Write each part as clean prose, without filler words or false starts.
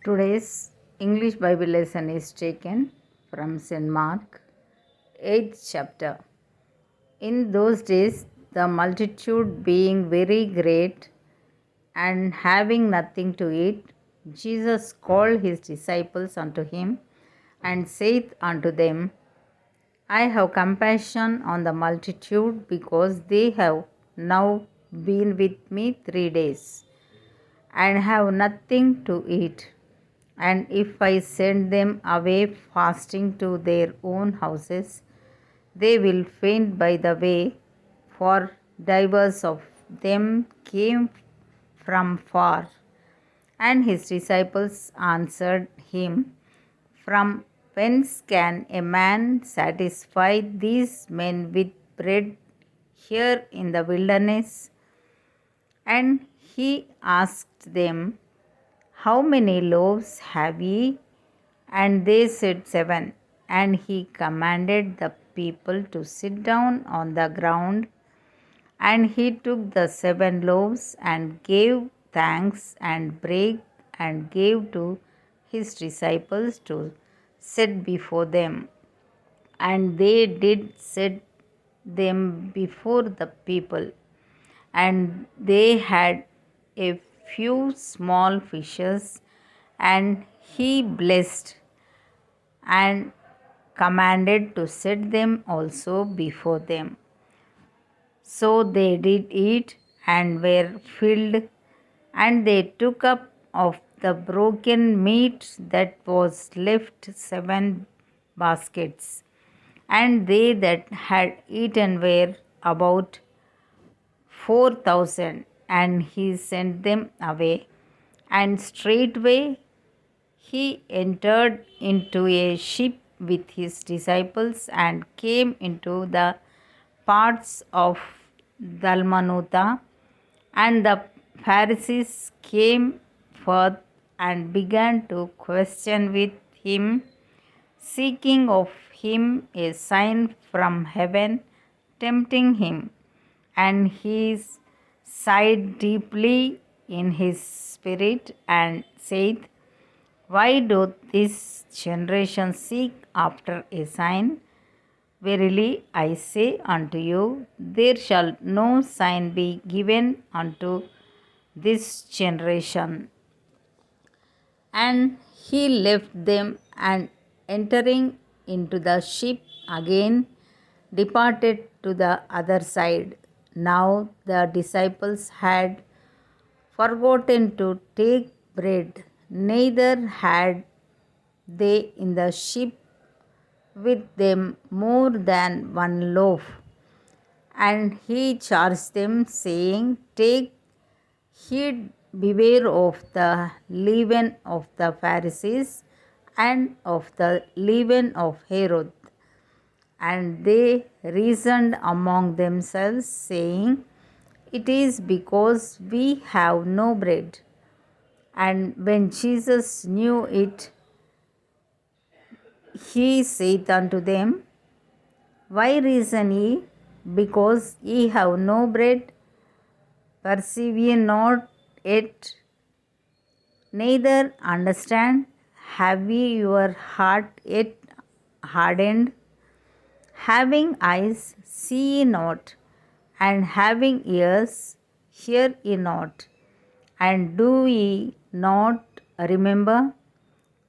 Today's English Bible lesson is taken from St. Mark, 8th chapter. In those days, the multitude being very great and having nothing to eat, Jesus called his disciples unto him and saith unto them, I have compassion on the multitude, because they have now been with me 3 days and have nothing to eat. And if I send them away fasting to their own houses, they will faint by the way, for divers of them came from far. And his disciples answered him, From whence can a man satisfy these men with bread here in the wilderness? And he asked them, How many loaves have ye? And they said, 7. And he commanded the people to sit down on the ground. And he took the 7 loaves and gave thanks and brake and gave to his disciples to set before them. And they did set them before the people. And they had a few small fishes, and he blessed and commanded to set them also before them. So they did eat and were filled, and they took up of the broken meat that was left 7 baskets. And they that had eaten were about 4,000. And he sent them away, and straightway he entered into a ship with his disciples and came into the parts of Dalmanutha. And the Pharisees came forth and began to question with him, seeking of him a sign from heaven, tempting him. And he sighed deeply in his spirit and said, Why doth this generation seek after a sign? Verily I say unto you, there shall no sign be given unto this generation. And he left them, and entering into the ship again departed to the other side. Now the disciples had forgotten to take bread, neither had they in the ship with them more than 1 loaf. And he charged them, saying, Take heed, beware of the leaven of the Pharisees and of the leaven of Herod. And they reasoned among themselves, saying, It is because we have no bread. And when Jesus knew it, he saith unto them, Why reason ye? Because ye have no bread. Perceive ye not yet, neither understand? Have ye your heart yet hardened? Having eyes, see ye not, and having ears, hear ye not. And do ye not remember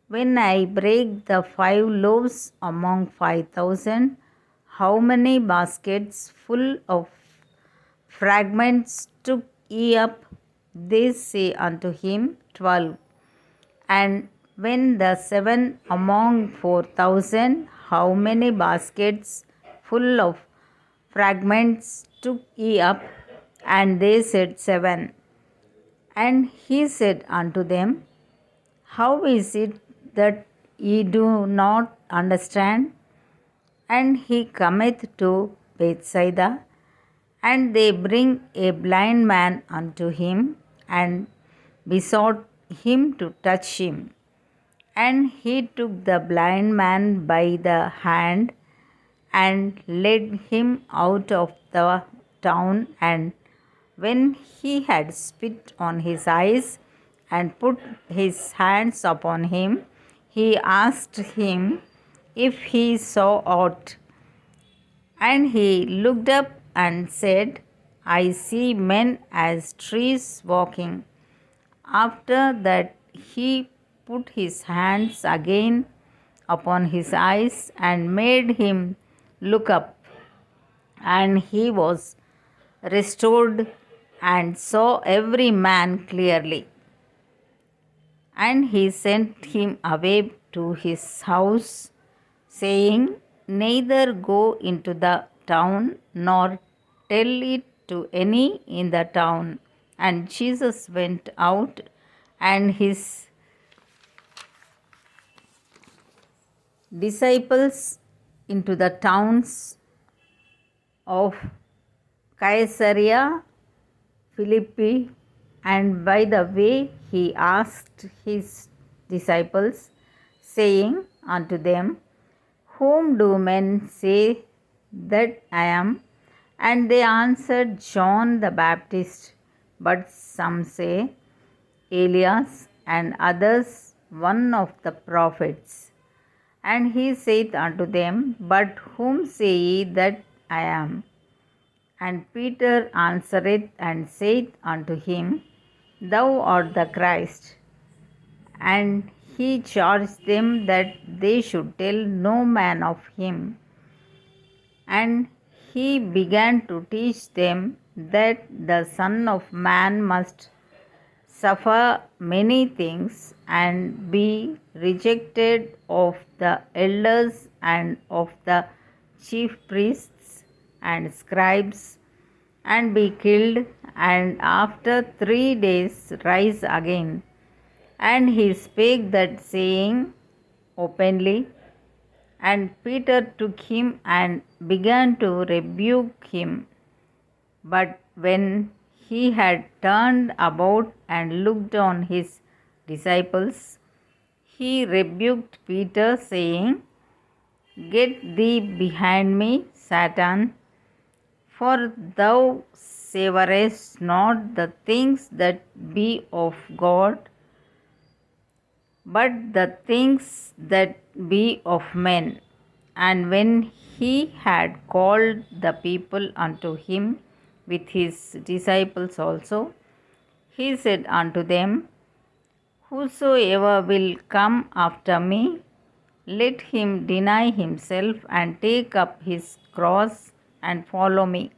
when I brake the 5 loaves among 5,000, how many baskets full of fragments took ye up? They say unto him, 12. And when the 7 among 4,000, how many baskets full of fragments took ye up? And they said, 7. And he said unto them, How is it that ye do not understand? And he cometh to Bethsaida, and they bring a blind man unto him, and besought him to touch him. And he took the blind man by the hand, and led him out of the town. And when he had spit on his eyes, and put his hands upon him, he asked him if he saw aught. And he looked up and said, I see men as trees walking. After that, he put his hands again upon his eyes and made him look up. And he was restored and saw every man clearly. And he sent him away to his house, saying, Neither go into the town, nor tell it to any in the town. And Jesus went out, and his disciples into the towns of Caesarea Philippi, and by the way he asked his disciples, saying unto them, Whom do men say that I am? And they answered, John the Baptist, but some say, Elias, and others, one of the prophets. And he saith unto them, But whom say ye that I am? And Peter answereth and saith unto him, Thou art the Christ. And he charged them that they should tell no man of him. And he began to teach them that the Son of Man must suffer many things and be rejected of the elders and of the chief priests and scribes, and be killed, and after 3 days rise again. And he spake that saying openly. And Peter took him and began to rebuke him. But when he had turned about and looked on his disciples, he rebuked Peter, saying, Get thee behind me, Satan, for thou savourest not the things that be of God, but the things that be of men. And when he had called the people unto him with his disciples also, he said unto them, Whosoever will come after me, let him deny himself and take up his cross and follow me.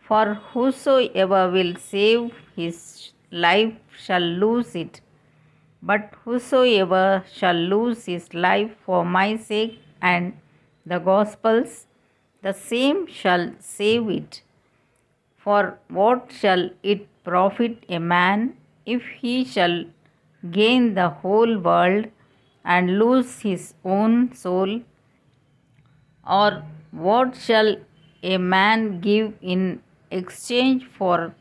For whosoever will save his life shall lose it, but whosoever shall lose his life for my sake and the gospel's, the same shall save it. For what shall it profit a man if he shall gain the whole world and lose his own soul? Or what shall a man give in exchange for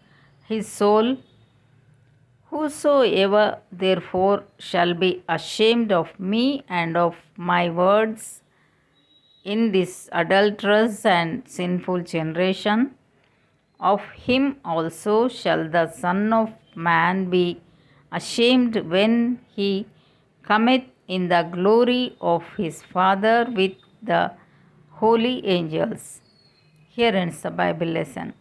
his soul? Whosoever therefore shall be ashamed of me and of my words in this adulterous and sinful generation, of him also shall the Son of Man be ashamed when he cometh in the glory of his Father with the holy angels. Here ends the Bible lesson.